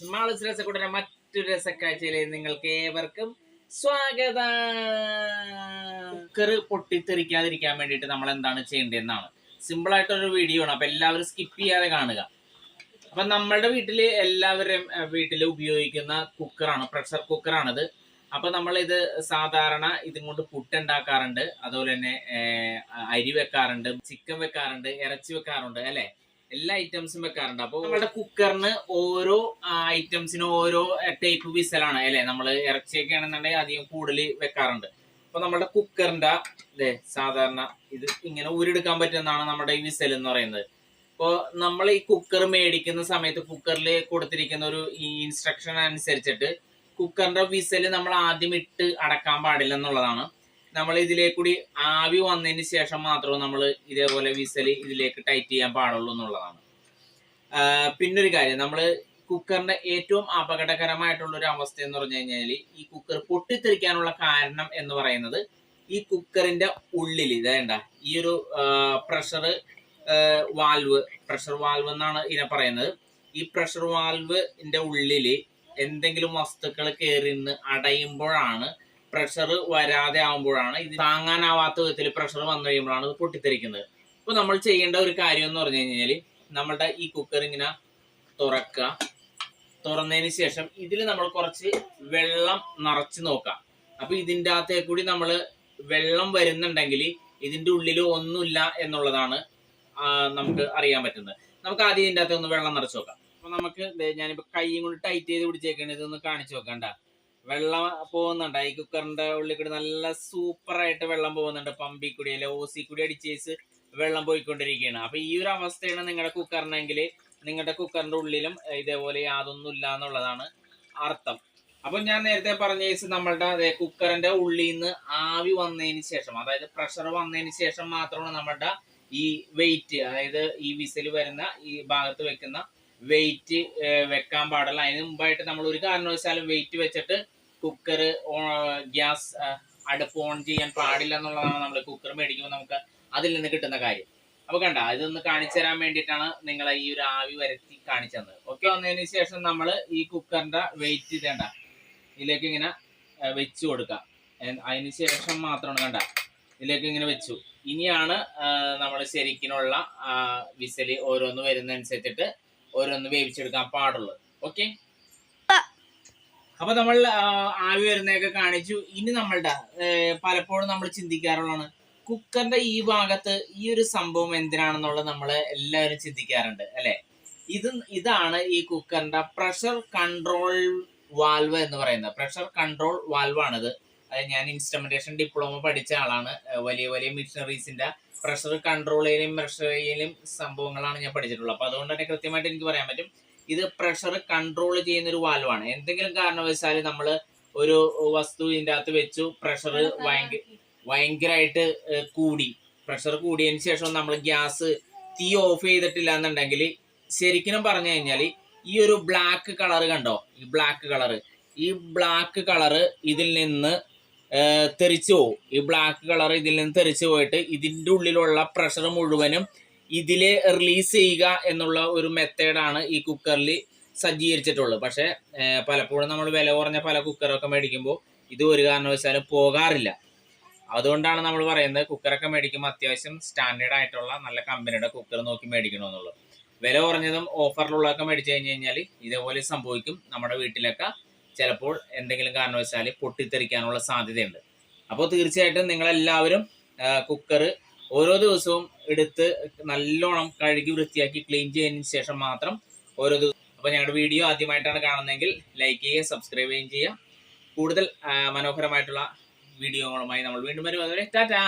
Smalls രസക്കൂടെ മറ്റൊരു രസക്കാഴ്ചയിലേക്ക് നിങ്ങൾക്ക് ഏവർക്കും സ്വാഗതം. കുക്കർ പൊട്ടിത്തെറിക്കാതിരിക്കാൻ വേണ്ടിയിട്ട് നമ്മൾ എന്താണ് ചെയ്യേണ്ടതെന്നാണ് സിമ്പിൾ ആയിട്ടൊരു വീഡിയോ ആണ്. അപ്പൊ എല്ലാവരും സ്കിപ്പ് ചെയ്യാതെ കാണുക. അപ്പൊ നമ്മുടെ വീട്ടില് എല്ലാവരും വീട്ടിൽ ഉപയോഗിക്കുന്ന കുക്കറാണ്, പ്രഷർ കുക്കറാണിത്. അപ്പൊ നമ്മൾ ഇത് സാധാരണ ഇതും കൊണ്ട് പുട്ട് ഉണ്ടാക്കാറുണ്ട്, അതുപോലെ തന്നെ അരി വെക്കാറുണ്ട്, ചിക്കൻ വെക്കാറുണ്ട്, ഇറച്ചി വെക്കാറുണ്ട്, അല്ലെ, എല്ലാ ഐറ്റംസും വെക്കാറുണ്ട്. അപ്പൊ നമ്മുടെ കുക്കറിന് ഓരോ ഐറ്റംസിനും ഓരോ ടൈപ്പ് വിസലാണ്, അല്ലെ. നമ്മൾ ഇറച്ചിയൊക്കെ ആണെന്നുണ്ടെങ്കിൽ അധികം കൂടുതൽ വെക്കാറുണ്ട്. അപ്പൊ നമ്മുടെ കുക്കറിന്റെ സാധാരണ ഇത് ഇങ്ങനെ ഊരെടുക്കാൻ പറ്റുന്നതാണ് നമ്മുടെ ഈ വിസൽ എന്ന് പറയുന്നത്. ഇപ്പോൾ നമ്മൾ ഈ കുക്കർ മേടിക്കുന്ന സമയത്ത് കുക്കറിൽ കൊടുത്തിരിക്കുന്ന ഒരു ഇൻസ്ട്രക്ഷൻ അനുസരിച്ചിട്ട് കുക്കറിന്റെ വിസൽ നമ്മൾ ആദ്യം ഇട്ട് അടക്കാൻ പാടില്ല എന്നുള്ളതാണ്. നമ്മൾ ഇതിലേക്കൂടി ആവി വന്നതിന് ശേഷം മാത്രമേ നമ്മൾ ഇതേപോലെ വിസൽ ഇതിലേക്ക് ടൈറ്റ് ചെയ്യാൻ പാടുള്ളൂ എന്നുള്ളതാണ്. പിന്നൊരു കാര്യം, നമ്മൾ കുക്കറിന്റെ ഏറ്റവും അപകടകരമായിട്ടുള്ള ഒരു അവസ്ഥ എന്ന് പറഞ്ഞു കഴിഞ്ഞാൽ ഈ കുക്കർ പൊട്ടിത്തെറിക്കാനുള്ള കാരണം എന്ന് പറയുന്നത് ഈ കുക്കറിന്റെ ഉള്ളിൽ ഇതേണ്ട ഈ ഒരു പ്രഷർ വാൽവ് എന്നാണ് ഇതിനെ പറയുന്നത്. ഈ പ്രഷർ വാൽവിന്റെ ഉള്ളില് എന്തെങ്കിലും വസ്തുക്കൾ കയറി നിന്ന് അടയുമ്പോഴാണ്, പ്രഷർ വരാതെ ആവുമ്പോഴാണ്, ഇത് താങ്ങാനാവാത്ത വിധത്തിൽ പ്രഷർ വന്നു കഴിയുമ്പോഴാണ് ഇത് പൊട്ടിത്തെറിക്കുന്നത്. അപ്പൊ നമ്മൾ ചെയ്യേണ്ട ഒരു കാര്യം എന്ന് പറഞ്ഞു കഴിഞ്ഞാൽ നമ്മളുടെ ഈ കുക്കർ ഇങ്ങനെ തുറക്കുക. തുറന്നതിന് ശേഷം ഇതിൽ നമ്മൾ കുറച്ച് വെള്ളം നിറച്ച് നോക്കാം. അപ്പൊ ഇതിൻ്റെ അകത്തേ കൂടി നമ്മൾ വെള്ളം വരുന്നുണ്ടെങ്കിൽ ഇതിന്റെ ഉള്ളിൽ ഒന്നുമില്ല എന്നുള്ളതാണ് നമുക്ക് അറിയാൻ പറ്റുന്നത്. നമുക്ക് ആദ്യം ഇതിൻ്റെ അകത്ത് ഒന്ന് വെള്ളം നിറച്ച് നോക്കാം. അപ്പൊ നമുക്ക് ഞാനിപ്പോ കൈയും കൊണ്ട് ടൈറ്റ് ചെയ്ത് പിടിച്ചേക്കാണ്, ഇതൊന്ന് കാണിച്ചു നോക്കണ്ട. വെള്ളം പോകുന്നുണ്ട് ഈ കുക്കറിന്റെ ഉള്ളിൽ കൂടി, നല്ല സൂപ്പറായിട്ട് വെള്ളം പോകുന്നുണ്ട്. പമ്പിൽ കൂടി അല്ലെ ഓസി കൂടി അടിച്ചേച്ച് വെള്ളം പോയിക്കൊണ്ടിരിക്കുകയാണ്. അപ്പൊ ഈ ഒരു അവസ്ഥയാണ് നിങ്ങളുടെ കുക്കറിനെങ്കിൽ നിങ്ങളുടെ കുക്കറിന്റെ ഉള്ളിലും ഇതേപോലെ യാതൊന്നും ഇല്ല എന്നുള്ളതാണ് അർത്ഥം. അപ്പൊ ഞാൻ നേരത്തെ പറഞ്ഞ കേസ് നമ്മളുടെ കുക്കറിന്റെ ഉള്ളിൽ നിന്ന് ആവി വന്നതിന് ശേഷം, അതായത് പ്രഷർ വന്നതിന് ശേഷം മാത്രമാണ് നമ്മളുടെ ഈ വെയിറ്റ്, അതായത് ഈ വിസിൽ വരുന്ന ഈ ഭാഗത്ത് വെക്കുന്ന വെയിറ്റ് വെക്കാൻ പാടില്ല. അതിന് മുമ്പായിട്ട് നമ്മൾ ഒരു കാരണവശാലും വെയിറ്റ് വെച്ചിട്ട് കുക്കർ ഗ്യാസ് അടുപ്പ് ഓൺ ചെയ്യാൻ പാടില്ല എന്നുള്ളതാണ് നമ്മൾ കുക്കർ മേടിക്കുമ്പോൾ നമുക്ക് അതിൽ നിന്ന് കിട്ടുന്ന കാര്യം. അപ്പൊ കണ്ട, ഇതൊന്ന് കാണിച്ചു തരാൻ വേണ്ടിയിട്ടാണ് നിങ്ങളെ ഈ ഒരു ആവി വരുത്തി കാണിച്ചു തന്നത്. ഓക്കെ, വന്നതിന് ശേഷം നമ്മൾ ഈ കുക്കറിന്റെ വെയിറ്റ് ഇതേണ്ട ഇതിലേക്ക് ഇങ്ങനെ വെച്ചു കൊടുക്കാം. അതിന് ശേഷം മാത്രമാണ് കണ്ട ഇതിലേക്ക് ഇങ്ങനെ വെച്ചു. ഇനിയാണ് നമ്മൾ ശരിക്കിനുള്ള വിസല് ഓരോന്ന് വരുന്നതനുസരിച്ചിട്ട് ഓരോന്ന് വേവിച്ചെടുക്കാൻ പാടുള്ളൂ. ഓക്കെ, അപ്പൊ നമ്മൾ ആവി വരുന്നതൊക്കെ കാണിച്ചു. ഇനി നമ്മളുടെ പലപ്പോഴും നമ്മൾ ചിന്തിക്കാറുള്ളതാണ് കുക്കറിന്റെ ഈ ഭാഗത്ത് ഈ ഒരു സംഭവം എന്തിനാണെന്നുള്ളത് നമ്മൾ എല്ലാവരും ചിന്തിക്കാറുണ്ട്, അല്ലെ. ഇതാണ് ഈ കുക്കറിന്റെ പ്രഷർ കൺട്രോൾ വാൽവ് എന്ന് പറയുന്നത്. പ്രഷർ കൺട്രോൾ വാൽവ് ആണിത്. ഞാൻ ഇൻസ്ട്രുമെന്റേഷൻ ഡിപ്ലോമ പഠിച്ച ആളാണ്. വലിയ വലിയ മിഷനറീസിന്റെ പ്രഷർ കൺട്രോൾ ചെയ്യലും മെഷർ ചെയ്യലും സംഭവങ്ങളാണ് ഞാൻ പഠിച്ചിട്ടുള്ളത്. അപ്പൊ അതുകൊണ്ട് തന്നെ കൃത്യമായിട്ട് എനിക്ക് പറയാൻ പറ്റും ഇത് പ്രഷർ കൺട്രോൾ ചെയ്യുന്ന ഒരു വാൽവാണ്. എന്തെങ്കിലും കാരണവശാൽ നമ്മൾ ഒരു വസ്തു ഇതിൻ്റെ അകത്ത് വെച്ചു, പ്രഷർ ഭയങ്കരമായിട്ട് കൂടി, പ്രഷർ കൂടിയതിന് ശേഷം നമ്മൾ ഗ്യാസ് തീ ഓഫ് ചെയ്തിട്ടില്ല എന്നുണ്ടെങ്കിൽ ശരിക്കും പറഞ്ഞു കഴിഞ്ഞാൽ ഈ ഒരു ബ്ലാക്ക് കളർ കണ്ടോ, ഈ ബ്ലാക്ക് കളറ് ഇതിൽ നിന്ന് തെറിച്ചു പോകും. ഈ ബ്ലാക്ക് കളർ ഇതിൽ നിന്ന് തെറിച്ചു പോയിട്ട് ഇതിൻ്റെ ഉള്ളിലുള്ള പ്രഷർ മുഴുവനും ഇതിൽ റിലീസ് ചെയ്യുക എന്നുള്ള ഒരു മെത്തേഡാണ് ഈ കുക്കറിൽ സജ്ജീകരിച്ചിട്ടുള്ളത്. പക്ഷെ പലപ്പോഴും നമ്മൾ വില കുറഞ്ഞ പല കുക്കറൊക്കെ മേടിക്കുമ്പോൾ ഇത് ഒരു കാരണവശാലും പോകാറില്ല. അതുകൊണ്ടാണ് നമ്മൾ പറയുന്നത് കുക്കറൊക്കെ മേടിക്കുമ്പോൾ അത്യാവശ്യം സ്റ്റാൻഡേർഡ് ആയിട്ടുള്ള നല്ല കമ്പനിയുടെ കുക്കർ നോക്കി മേടിക്കണമെന്നുള്ളത്. വില കുറഞ്ഞതും ഓഫറിലുള്ളതൊക്കെ മേടിച്ചു കഴിഞ്ഞ് കഴിഞ്ഞാൽ ഇതേപോലെ സംഭവിക്കും. നമ്മുടെ വീട്ടിലൊക്കെ ചിലപ്പോൾ എന്തെങ്കിലും കാരണവശാൽ പൊട്ടിത്തെറിക്കാനുള്ള സാധ്യതയുണ്ട്. അപ്പോൾ തീർച്ചയായിട്ടും നിങ്ങളെല്ലാവരും കുക്കർ ഓരോ ദിവസവും എടുത്ത് നല്ലോണം കഴുകി വൃത്തിയാക്കി ക്ലീൻ ചെയ്തതിന് ശേഷം മാത്രം ഓരോ ദിവസം. അപ്പോൾ ഞങ്ങളുടെ വീഡിയോ ആദ്യമായിട്ടാണ് കാണുന്നതെങ്കിൽ ലൈക്ക് ചെയ്യുക, സബ്സ്ക്രൈബ് ചെയ്യുകയും ചെയ്യുക. കൂടുതൽ മനോഹരമായിട്ടുള്ള വീഡിയോകളുമായി നമ്മൾ വീണ്ടും വരും. അതുവരെ ടാറ്റാ.